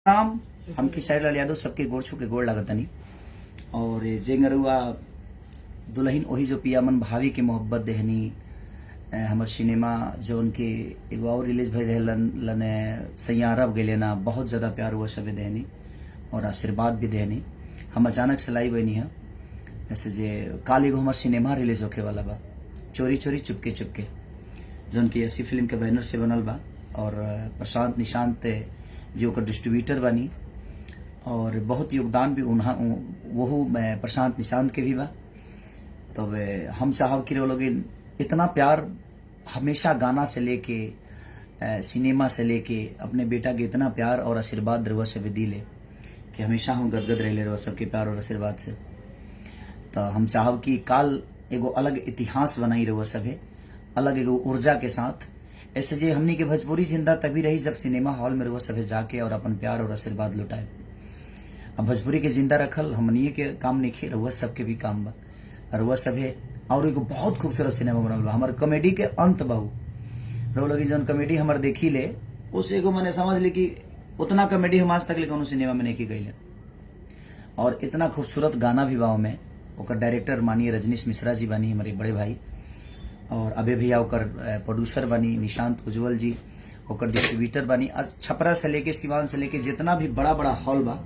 नाम हम किसारी लाल यादव सबके गोड़ छू के गोड़ लागतनी और जेंगरुआ दुल्हन ओही जो पिया मन भावी के मोहब्बत देहनी हमर सिनेमा जो उनके एगो और रिलीज भइल रहे लने सैयारब गेले ना बहुत ज्यादा प्यार हुआ सबे देहनी और आशीर्वाद भी देहनी। हम अचानक से लाई बनी है ऐसे जे काल एगो हमर सिनेमा रिलीज होके वाला बा चोरी चोरी चुपके चुपके जो उनकी ऐसी फिल्म के बैनर से बनल बा और प्रशांत निशांत जी ओकर डिस्ट्रीब्यूटर बनी और बहुत योगदान भी वो प्रशांत निशांत के भी बा। तो हम चाहब कि लोग इतना प्यार हमेशा गाना से लेके सिनेमा से लेके अपने बेटा के इतना प्यार और आशीर्वाद रवा से भी दिले कि हमेशा हम गदगद रह ले रहा सबके प्यार और आशीर्वाद से। तो हम चाहब कि काल एगो अलग इतिहास बनाई रहो सभे अलग एगो ऊर्जा के साथ ऐसे जे हमनी के भोजपुरी जिंदा तभी रही जब सिनेमा हॉल में रहो सभे जाके और अपन प्यार और आशीर्वाद लुटाए। अब भोजपुरी के जिंदा रखल हमनी के काम नहीं खे रहुआ सबके भी काम बा रहुआ सभे और एगो बहुत खूबसूरत सिनेमा बनल बा हमार कॉमेडी के अंत बहु रहो लगी जौन कॉमेडी हमार देखी ले उस एगो मैंने समझ ली कि उतना कॉमेडी हम आज तक ले कोनो सिनेमा में नहीं की गई और इतना खूबसूरत गाना भी बा में ओकर डायरेक्टर मानिए रजनीश मिश्रा जी बनी हमारे बड़े भाई और अबे भैया ओकर प्रोड्यूसर बनी निशांत उज्जवल जी ओकर डिस्ट्रीब्यूटर बनी। आज छपरा से लेके सिवान से लेके जितना भी बड़ा बड़ा हॉल बा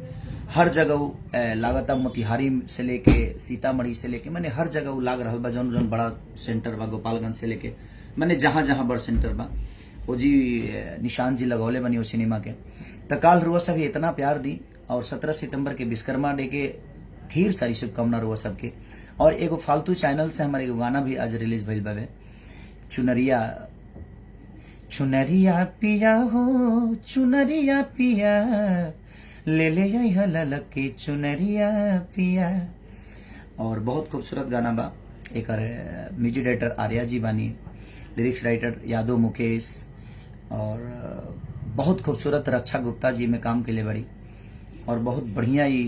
हर जगह लागता मोतिहारी से लेके सीतामढ़ी से लेके मैंने हर जगह लाग रहा बा जौन जौन बड़ा सेंटर बा गोपालगंज से लेके मैंने जहां जहां बड़ा सेंटर बा वो जी निशांत जी लगौले बनी वो सिनेमा के। तो काल रुआ सभी इतना प्यार दी और 17 सितंबर के विश्वकर्मा डे के ढेर सारी शुभकामना रुआ सबके। और एगो फालतू चैनल से हमारे एगो गाना भी आज रिलीज भइल बावे चुनरिया चुनरिया पिया हो चुनरिया पिया ले ले हलक की चुनरिया पिया और बहुत खूबसूरत गाना बा। एक म्यूजिक डायरेक्टर आर्या जी बानी लिरिक्स राइटर यादव मुकेश और बहुत खूबसूरत रक्षा गुप्ता जी में काम के लिए बड़ी और बहुत बढ़िया ही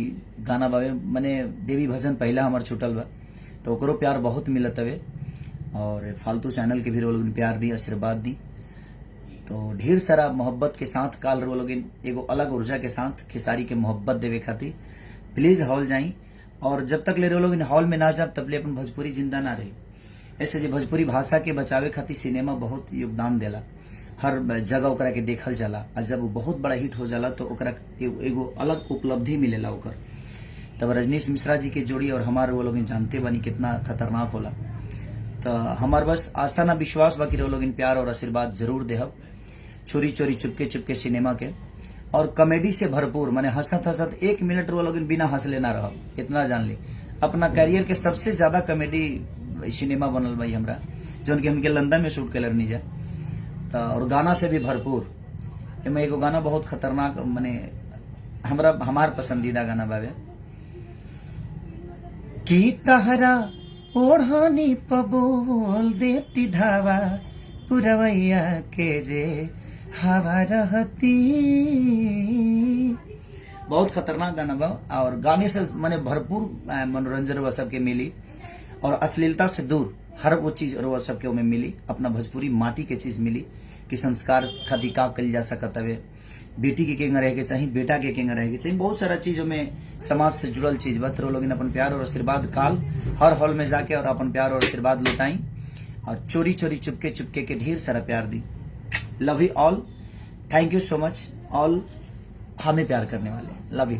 गाना बावे मैंने देवी भजन पहला हमार छूटल बा तो ओकरो प्यार बहुत मिलत हवे और फालतू चैनल के भी लोग प्यार दी आशीर्वाद दी। तो ढेर सारा मोहब्बत के साथ काल रो लोग एगो अलग ऊर्जा के साथ खेसारी के मोहब्बत देवे खातिर प्लीज हॉल जाई और जब तक ले रो लोग हॉल में ना जाब तब ले अपन भोजपुरी जिंदा ना रही। ऐसे जो भोजपुरी भाषा के बचावे खातिर सिनेमा बहुत योगदान देला हर जगह ओकरा के देखल जाला और जब वो बहुत बड़ा हिट हो जाला तो ओकरा एगो अलग उपलब्धि मिलेला ओकर। तब रजनीश मिश्रा जी के जोड़ी और हमारे वो लोग जानते बनी कितना खतरनाक होला। तो हमार बस आशा ना विश्वास बाकी वो लोग प्यार और आशीर्वाद जरूर देहब। चोरी चोरी चुपके चुपके सिनेमा के और कॉमेडी से भरपूर मैंने हंसत हंसत 1 मिनट वो लोग बिना हंसले ना रह इतना जान ली। अपना कैरियर के सबसे ज्यादा कॉमेडी सिनेमा बनल भाई हमरा जो हमके लंदन में शूट कर नहीं जा तो और गाना से भी भरपूर एमे एगो गाना बहुत खतरनाक माने हमार पसंदीदा गाना बावे की तहरा ओढ़ानी पबोल देती धावा पुरवैया के जे हवा रहती। बहुत खतरनाक गाना बा और गाने से मैंने भरपूर मनोरंजन वह सबके मिली और अश्लीलता से दूर हर वो चीज और सबके में मिली। अपना भोजपुरी माटी के चीज मिली कि संस्कार खातिर का कल जा सकत हवे बेटी के केंगा रहे के चाहिए बेटा के केंगा रहे के चाहिए बहुत सारा चीजों में समाज से जुड़ल चीज बा। तो लोग अपन प्यार और आशीर्वाद काल हर हॉल में जाके और अपन प्यार और आशीर्वाद लुटाई और चोरी चोरी चुपके चुपके के ढेर सारा प्यार दी। Love you all, thank you so much all हमें प्यार करने वाले, लव यू।